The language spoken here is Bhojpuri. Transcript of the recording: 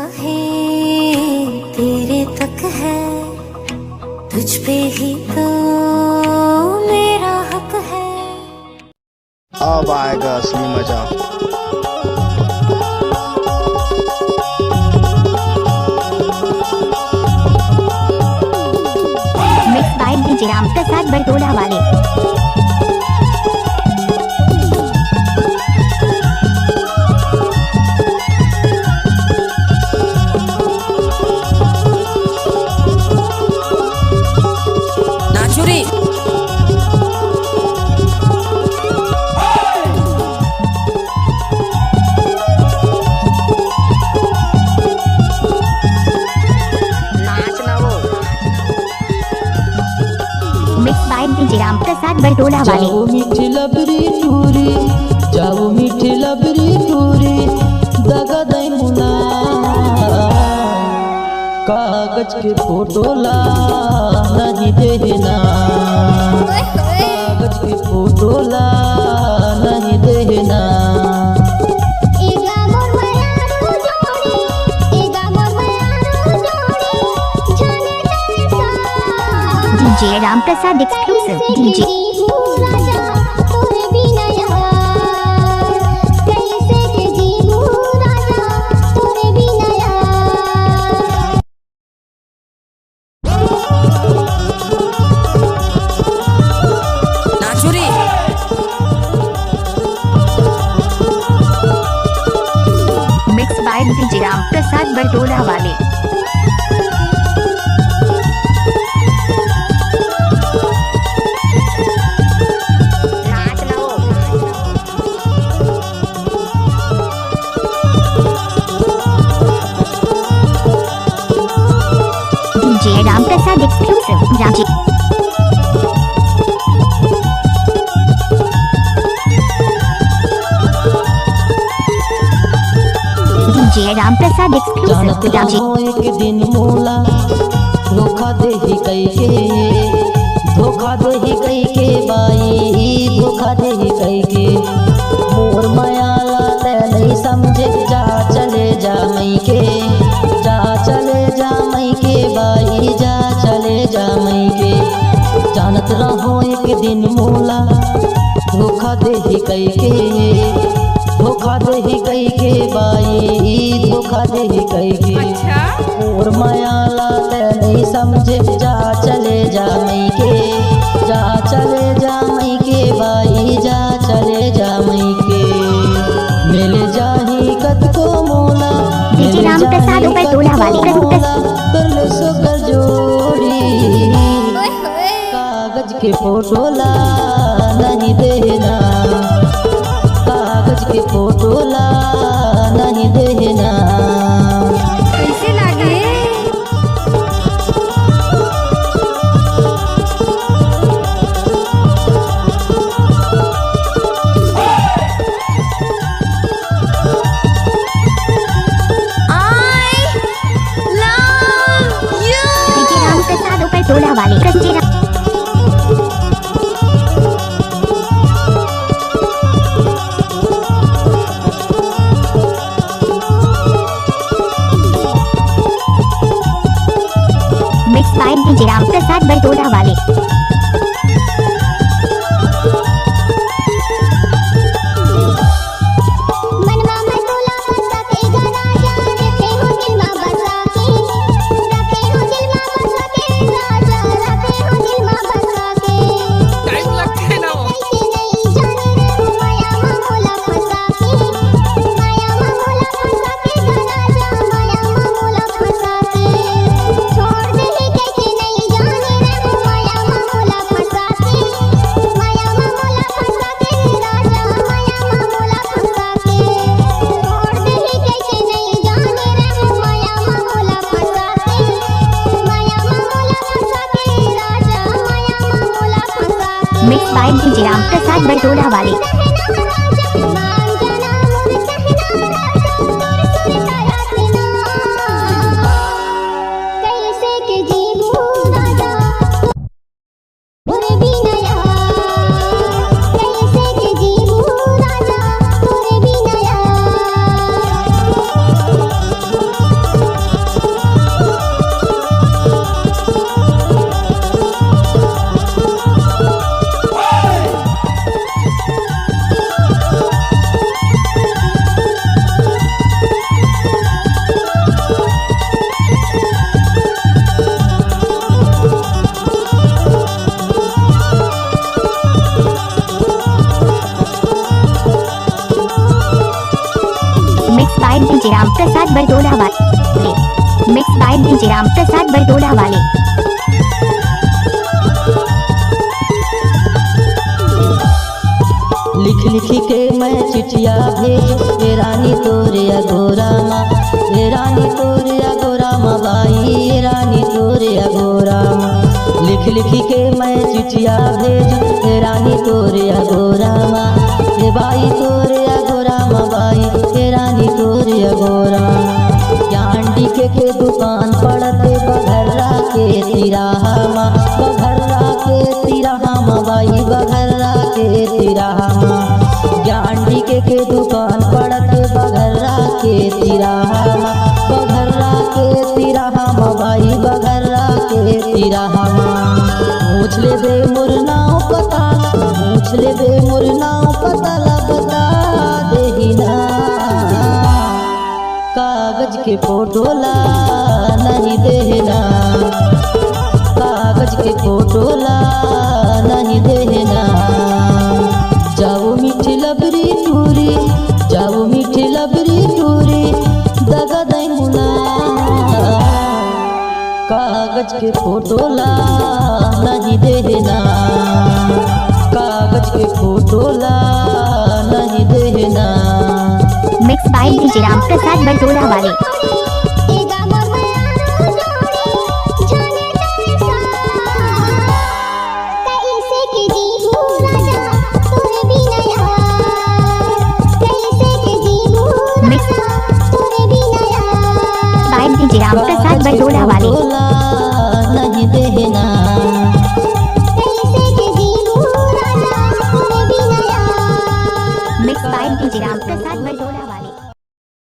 चाहे तेरे तक है, तुझ पे ही तो मेरा हक है। अब आएगा असली मजा। Mix by DJ Ram Prasad Bartola वाले। डीजे राम प्रसाद बरतोला वाले। जाओ मीठी लबरी टूरी, जाओ मीठी लबरी टूरी, दगा दई मुना कागज के फोटो ला नहीं देना, कागज के फोटो ला नहीं देना। DJ Ram Prasad exclusive DJ. Mix by DJ Ram Prasad Bartola वाले। DJ Ram Prasad exclusive Ranchi. DJ Ram Prasad exclusive Ranchi. एक दिन मोला धोखा दे ही कई के, धोखा दे ही कई के बाई, धोखा दे ही कई के। मोर मायाला ते नहीं समझे, जा चले जा मई के, जा चले जा मई के बाई, जा चले जा मई के। जानत रहो एक दिन मोला धोखा दे ही कई के, धोखा दे ही कई के बाई, धोखा दे ही कई के। और मायाला ते नहीं समझे, जा चले जा मई के, जा चले जा मई के बाई, जा चले जा मई के। मिल जाही कद को मोला, डीजे राम प्रसाद बरतोला वाले। कर सो कर जोड़ी, कागज के फोटो ला नहीं देना, कागज के फोटो ला नहीं देना। कैसे लागे? डीजे राम प्रसाद बरतोला वाले। Mix by DJ Ram Prasad Bartola वाले। Mix by DJ Ram Prasad Bartola वाले। राम प्रसाद बरदोला वाले। मिक्स बाय डीजे राम प्रसाद बरदोला वाले। लिख लिख के मैं चिट्ठिया भेज ए रानी तोरे अगोरा माँ, ए रानी तोरे अगोरा माँ बाई, ए रानी तोरे अगोरा माँ। लिख लिख के मैं चिट्ठिया भेज ए रानी तोरे अगोरा माँ, ए बाई तोरे अगोरा माँ बाई, ए रानी तोरे अगोरा माँ। यांडी के दुकान पड़ते बघर्रा के तिराहा माँ, बघर्रा के तिराहा माँ बाई, बघर्रा के तिराहा माँ। ज्ञानी के दुकान पड़ते बघर्रा के तिराहा माँ, बघर्रा के तिराहा माँ बाई, बघर्रा के तिराहा माँ। पूछ ले दे मुरनाओ पता, पूछ ले दे मुरनाओ पता ला बता दे ना। कागज के फोटो ला नहीं देना, कागज के फोटो ला नहीं देना। जाओ मीठी लबरी टूरी, जाओ मीठी लबरी टूरी, दगा दई मुना। कागज के फोटो ला नहीं देना, कागज के फोटो ला नहीं देना। मिक्स बाय डीजे राम प्रसाद बरदोला वाले।